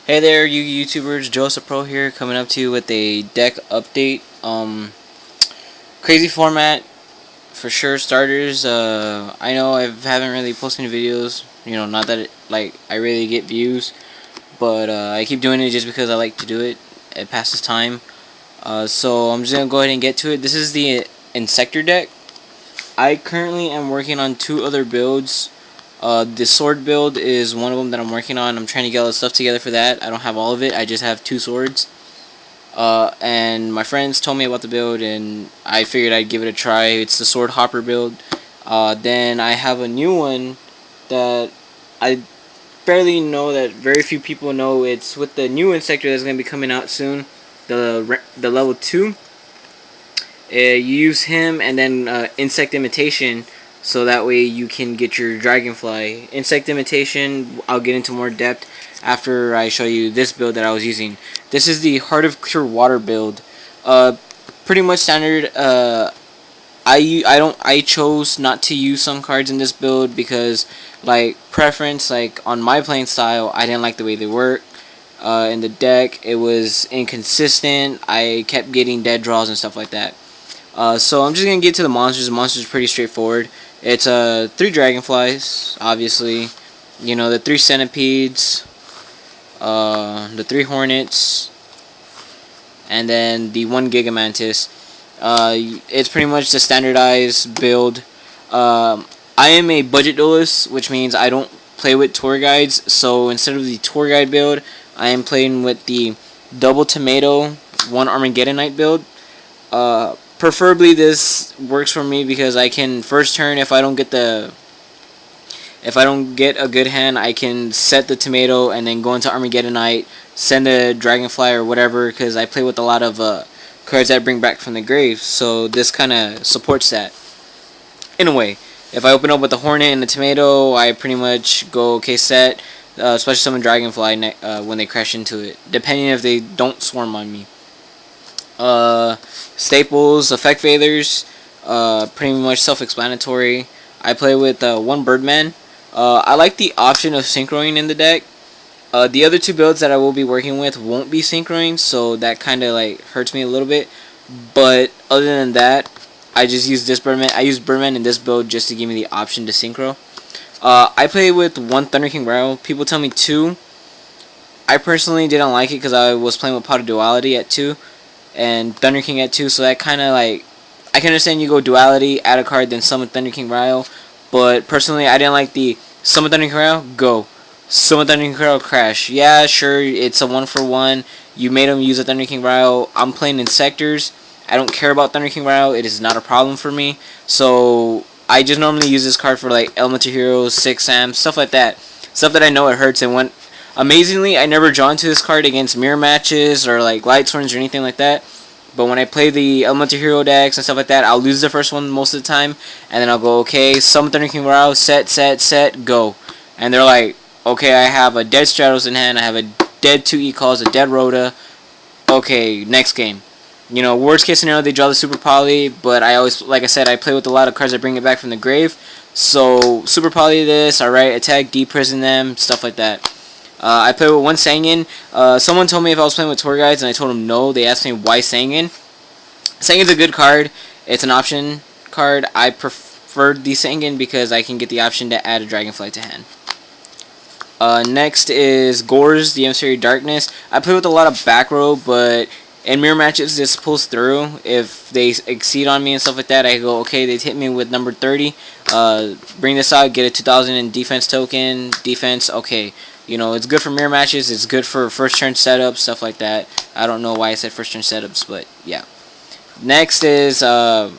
Hey there, you YouTubers. Joseph Pro here, coming up to you with a deck update. Crazy format for sure. Starters. I know I haven't really posted any videos. Not that I really get views, but I keep doing it just because I like to do it. It passes time. So I'm just gonna go ahead and get to it. This is the Inzector deck. I currently am working on two other builds. The sword build is one of them that I'm working on. I'm trying to get all the stuff together for that. I don't have all of it. I just have two swords. And my friends told me about the build, and I figured I'd give it a try. It's the sword hopper build. Then I have a new one that I barely know, that very few people know. It's with the new Inzector that's going to be coming out soon. The level 2. You use him and then insect imitation, so that way you can get your dragonfly. Insect imitation, I'll get into more depth after I show you this build that I was using. This is the Heart of Clear Water build. Pretty much standard. I chose not to use some cards in this build because, like, preference, like on my playing style, I didn't like the way they work. In the deck, it was inconsistent. I kept getting dead draws and stuff like that. So I'm just gonna get to the monsters. The monsters are pretty straightforward. It's 3 dragonflies, obviously. The 3 centipedes, the 3 hornets, and then the 1 gigamantis. It's pretty much the standardized build. I am a budget duelist, which means I don't play with tour guides. So instead of the tour guide build, I am playing with the double tomato 1 Armageddonite build. Preferably this works for me because I can first turn, if I don't get a good hand, I can set the tomato and then go into Armageddonite, send a dragonfly or whatever, because I play with a lot of cards that I bring back from the grave. So this kind of supports that in a way. If I open up with the hornet and the tomato, I pretty much go okay set, especially summon dragonfly when they crash into it, depending if they don't swarm on me. Staples, effect failures, pretty much self-explanatory. I play with 1 Birdman. I like the option of synchroing in the deck. The other 2 builds that I will be working with won't be synchroing, so that kind of like hurts me a little bit. But other than that, I just use this Birdman. I use Birdman in this build just to give me the option to synchro. I play with 1 Thunder King Rao. People tell me 2. I personally didn't like it because I was playing with Pot of Duality at 2 and Thunder King at 2, so that kind of like, I can understand you go duality, add a card, then summon Thunder King Ryle, but personally I didn't like the summon Thunder King Ryle, go. Summon Thunder King Ryle, crash. Yeah, sure, it's a 1-for-1. You made him use a Thunder King Ryle. I'm playing Insectors. I don't care about Thunder King Ryle. It is not a problem for me. So I just normally use this card for like Elemental Heroes, 6 Sam, stuff like that. Stuff that I know it hurts, and when amazingly, I never draw into this card against mirror matches or like light swords or anything like that. But when I play the Elemental Hero decks and stuff like that, I'll lose the first one most of the time, and then I'll go, okay, summon Thunder King Rao, set, go. And they're like, okay, I have a dead Stratos in hand, I have a dead 2 E-Calls, a dead Rhoda. Okay, next game. Worst case scenario, they draw the Super Poly, but I always, like I said, I play with a lot of cards that bring it back from the grave. So, Super Poly this, alright, attack, deprison them, stuff like that. I play with 1 Sangan. Someone told me if I was playing with tour guides, and I told them no. They asked me why Sangan. Sangan's a good card. It's an option card. I preferred the Sangan because I can get the option to add a Dragonfly to hand. Next is Gores, the Emissary Darkness. I play with a lot of back row, but in mirror matches, this pulls through. If they exceed on me and stuff like that, I go, okay, they hit me with number 30. Bring this out, get a 2000 in defense token. Defense, okay. It's good for mirror matches. It's good for first turn setups, stuff like that. I don't know why I said first turn setups, but yeah. Next is Dark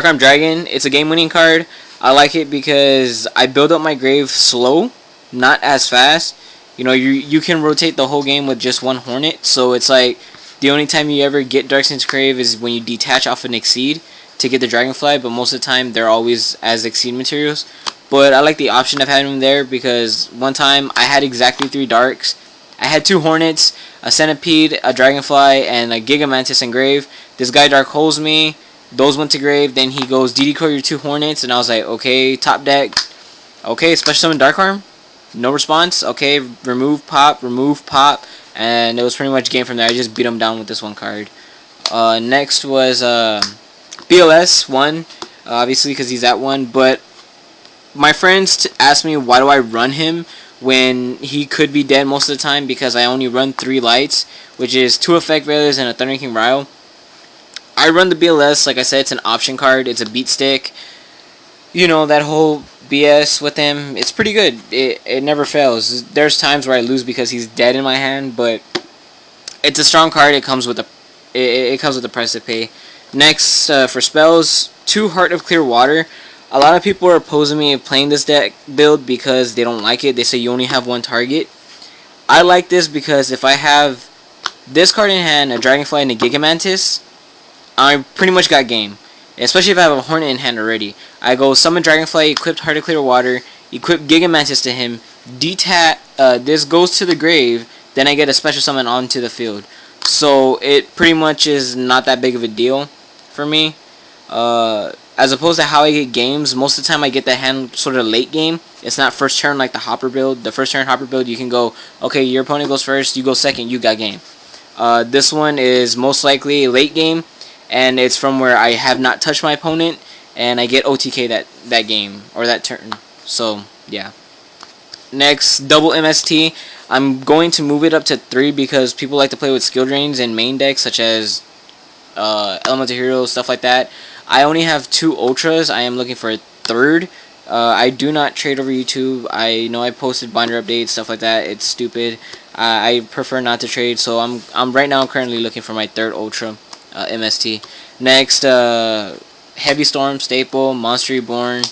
Arm Dragon. It's a game-winning card. I like it because I build up my grave slow, not as fast. You can rotate the whole game with just 1 Hornet, so it's like the only time you ever get Darksaint's Grave is when you detach off an Exceed to get the Dragonfly, but most of the time they're always as Exceed materials. But I like the option of having him there because one time I had exactly 3 Darks. I had 2 Hornets, a Centipede, a Dragonfly, and a Gigamantis in Grave. This guy Dark Holes me. Those went to Grave. Then he goes, DD Core your 2 Hornets. And I was like, okay, top deck. Okay, Special Summon Dark Arm. no response. Okay, remove, pop, and it was pretty much game from there. I just beat him down with this one card. Next was BLS 1, obviously because he's at 1, but my friends asked me why do I run him when he could be dead most of the time, because I only run 3 lights, which is 2 effect failures and a Thunder King Ryo. I run the BLS, like I said, it's an option card, it's a beat stick. You know, that whole BS with him, it's pretty good. It never fails. There's times where I lose because he's dead in my hand, but it's a strong card. It comes with it comes with the price to pay. Next, for spells, 2 Heart of Clear Water. A lot of people are opposing me playing this deck build because they don't like it. They say you only have 1 target. I like this because if I have this card in hand, a Dragonfly and a Gigamantis, I pretty much got game. Especially if I have a Hornet in hand already. I go summon Dragonfly, equip Heart of Clear Water, equip Gigamantis to him, this goes to the grave, then I get a special summon onto the field. So it pretty much is not that big of a deal for me. As opposed to how I get games, most of the time I get that hand sort of late game. It's not first turn like the Hopper build. The first turn Hopper build, you can go, okay, your opponent goes first, you go second, you got game. This one is most likely late game, and it's from where I have not touched my opponent, and I get OTK that game, or that turn. So, yeah. Next, double MST. I'm going to move it up to 3 because people like to play with skill drains in main decks, such as Elemental Heroes, stuff like that. I only have 2 Ultras. I am looking for a 3rd. I do not trade over YouTube. I know I posted binder updates, stuff like that. It's stupid. I prefer not to trade, so I'm right now currently looking for my 3rd Ultra. MST. Next, Heavy Storm, Staple, Monster Reborn,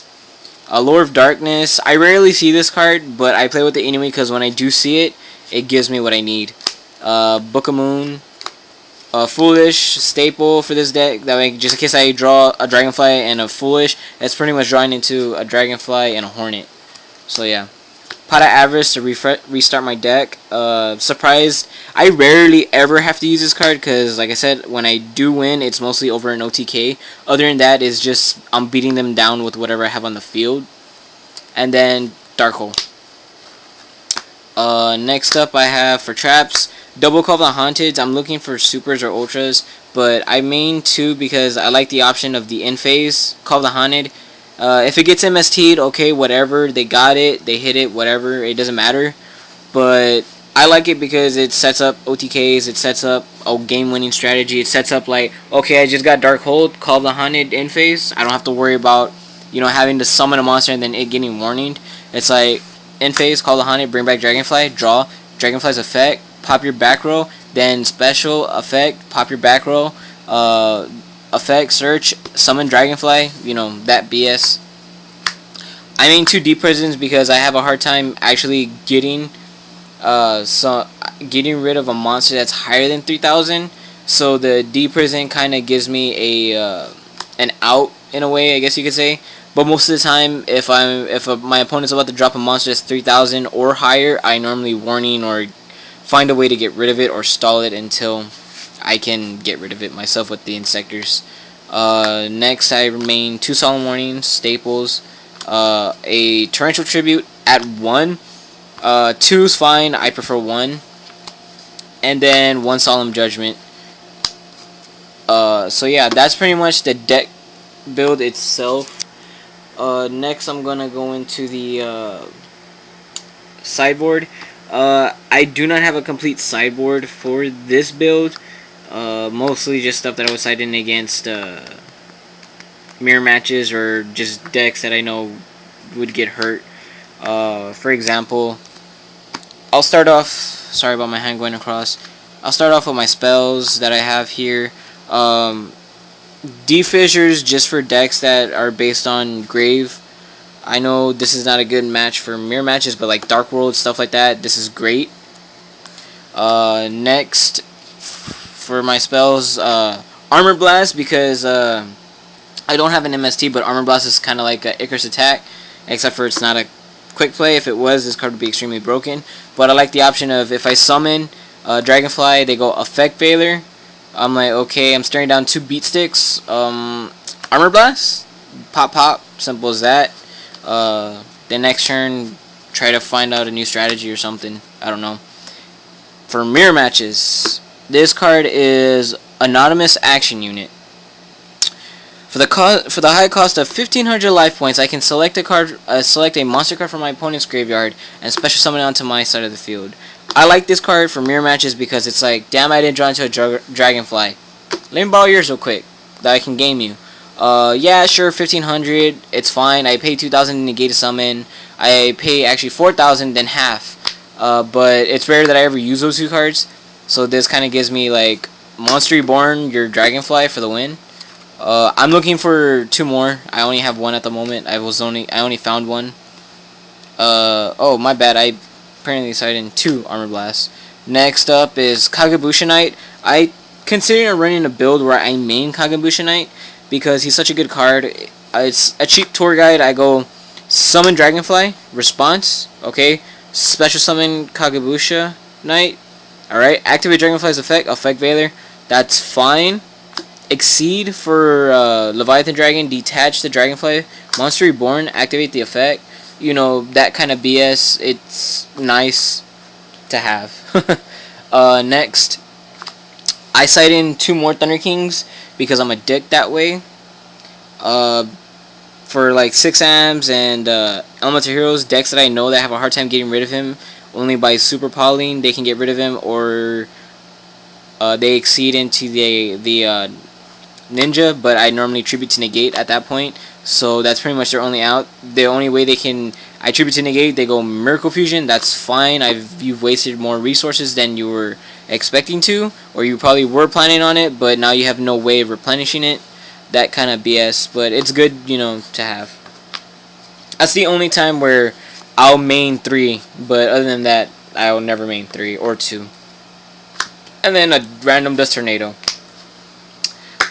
Lore of Darkness. I rarely see this card, but I play with it anyway because when I do see it, it gives me what I need. Book of Moon, Foolish, Staple for this deck. That way, just in case I draw a Dragonfly and a Foolish, it's pretty much drawing into a Dragonfly and a Hornet. So yeah. Pot of Avarice to restart my deck. Surprised. I rarely ever have to use this card because, like I said, when I do win, it's mostly over an OTK. Other than that, is just I'm beating them down with whatever I have on the field. And then Dark Hole. Next up, I have for traps, Double Call of the Haunted. I'm looking for supers or ultras, but I main 2 because I like the option of the end phase Call of the Haunted. If it gets MST'd, okay, whatever, they got it, they hit it, whatever, it doesn't matter. But I like it because it sets up OTKs, it sets up a game-winning strategy, it sets up like, okay, I just got Dark Hold, Call of the Haunted in phase, I don't have to worry about, you know, having to summon a monster and then it getting warninged. It's like, in phase, Call of the Haunted, bring back Dragonfly, draw, Dragonfly's effect, pop your back row, then special effect, pop your back row, effect, search, summon Dragonfly, you know, that BS. I main 2 Deep Prisons because I have a hard time actually getting getting rid of a monster that's higher than 3,000. So the Deep Prison kind of gives me a an out in a way, I guess you could say. But most of the time, if my opponent's about to drop a monster that's 3,000 or higher, I normally warning or find a way to get rid of it or stall it until I can get rid of it myself with the Inzectors. Next, I remain 2 Solemn Warnings, Staples, a Torrential Tribute at 1. 2's fine, I prefer 1. And then 1 Solemn Judgment. So yeah, that's pretty much the deck build itself. Next, I'm gonna go into the sideboard. I do not have a complete sideboard for this build. Mostly just stuff that I was siding against mirror matches or just decks that I know would get hurt. For example, I'll start off. Sorry about my hand going across. I'll start off with my spells that I have here. D-Fissures just for decks that are based on Grave. I know this is not a good match for mirror matches, but like Dark World, stuff like that, this is great. Next, for my spells, Armor Blast, because I don't have an MST, but Armor Blast is kind of like an Icarus attack, except for it's not a quick play. If it was, this card would be extremely broken. But I like the option of if I summon Dragonfly, they go Effect Failure. I'm like, okay, I'm staring down 2 Beat Sticks. Armor Blast, pop, simple as that. The next turn, try to find out a new strategy or something. I don't know. For mirror matches, this card is Anonymous Action Unit. For the high cost of 1,500 life points, I can select select a monster card from my opponent's graveyard and special summon it onto my side of the field. I like this card for mirror matches because it's like, damn, I didn't draw into a dragonfly. Let me borrow yours real quick that I can game you. Yeah, sure, 1,500, it's fine. I pay 2,000 to negate a summon. I pay actually 4,000, then half. But it's rare that I ever use those two cards. So this kind of gives me like Monster Reborn, your Dragonfly for the win. I'm looking for two more. I only have one at the moment. I only found one. Oh, my bad. I apparently decided 2 Armor Blasts. Next up is Kagebusha Knight. I consider running a build where I main Kagebusha Knight because he's such a good card. It's a cheap tour guide. I go summon Dragonfly, response, okay, special summon Kagebusha Knight, alright, activate Dragonfly's effect Veiler, that's fine. Exceed for Leviathan Dragon, detach the Dragonfly, Monster Reborn, activate the effect. You know, that kind of BS, it's nice to have. Next, I cite in 2 more Thunder Kings because I'm a dick that way. For like 6 amps and Elemental Heroes, decks that I know that have a hard time getting rid of him, only by super polying they can get rid of him, or they exceed into the ninja, but I normally tribute to negate at that point, so that's pretty much their only out. The only way they can, I tribute to negate, they go Miracle Fusion, that's fine. You've wasted more resources than you were expecting to, or you probably were planning on it, but now you have no way of replenishing it. That kind of BS, but it's good, you know, to have. That's the only time where I'll main 3, but other than that, I'll never main 3 or 2. And then a random Dust Tornado.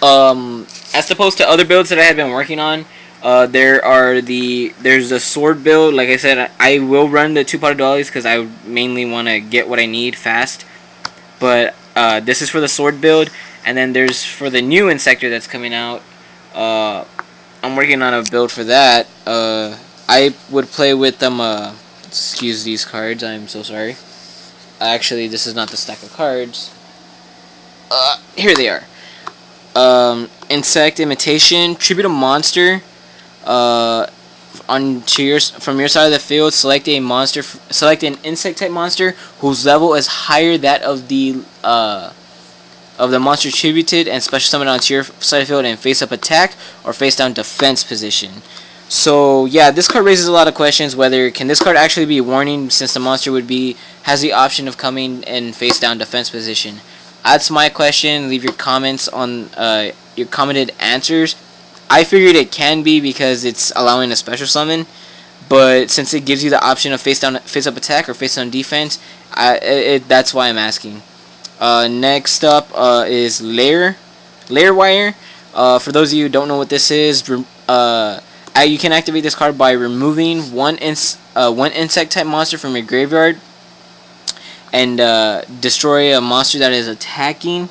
As opposed to other builds that I had been working on, there's a sword build. Like I said, I will run the 2-pot dollies because I mainly want to get what I need fast. But this is for the sword build, and then there's for the new Inzector that's coming out. I'm working on a build for that. I would play with them. Excuse these cards. I'm so sorry. Actually, this is not the stack of cards. Here they are. Insect Imitation. Tribute a monster. From your side of the field, select a monster. Select an insect type monster whose level is higher that of the monster tributed, and special summon onto your side of the field and face up attack or face down defense position. So yeah, this card raises a lot of questions. Whether can this card actually be a warning, since the monster has the option of coming in face down defense position? That's my question. Leave your comments on your commented answers. I figured it can be because it's allowing a special summon, but since it gives you the option of face up attack or face down defense, that's why I'm asking. Next up is Lair Wire. For those of you who don't know what this is, you can activate this card by removing one insect type monster from your graveyard and destroy a monster that is attacking.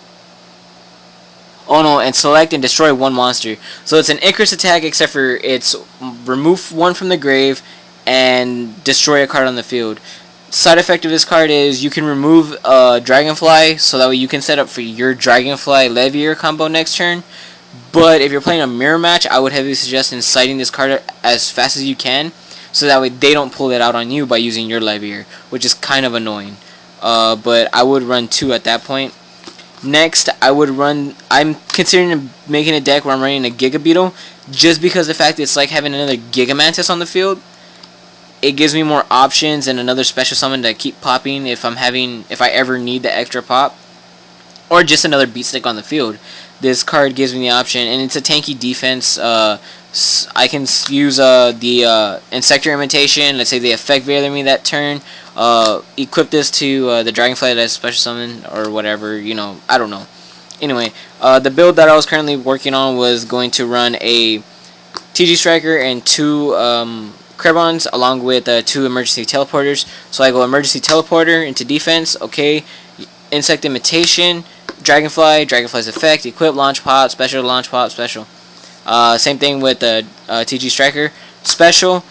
Oh no, and select and destroy one monster. So it's an Icarus attack, except for it's remove one from the grave and destroy a card on the field. Side effect of this card is you can remove Dragonfly, so that way you can set up for your Dragonfly Levier combo next turn. But if you're playing a mirror match, I would heavily suggest inciting this card as fast as you can, so that way they don't pull it out on you by using your Levier, which is kind of annoying. But I would run 2 at that point. Next, I'm considering making a deck where I'm running a Giga Beetle, just because the fact it's like having another Gigamantis on the field. It gives me more options and another special summon to keep popping if I ever need the extra pop, or just another beat stick on the field. This card gives me the option, and it's a tanky defense. I can use the Inzector Imitation. Let's say they effect Veiler me that turn. Equip this to the Dragonfly that special summon or whatever. You know, I don't know. Anyway, the build that I was currently working on was going to run a TG Striker and 2 Krebons along with 2 Emergency Teleporters. So I go Emergency Teleporter into defense. Okay, Insect Imitation, Dragonfly's effect, equip, launch pop, special, launch pop, special. Same thing with the TG Striker, special,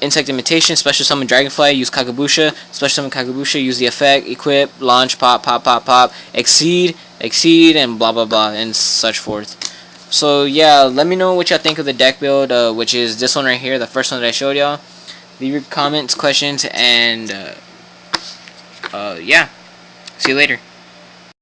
Insect Imitation, Special Summon Dragonfly, use Kagabusha, Special Summon Kagabusha, use the effect, equip, launch, pop, pop, pop, pop, exceed, and blah blah blah, and such forth. So yeah, let me know what y'all think of the deck build, which is this one right here, the first one that I showed y'all. Leave your comments, questions, and yeah, see you later.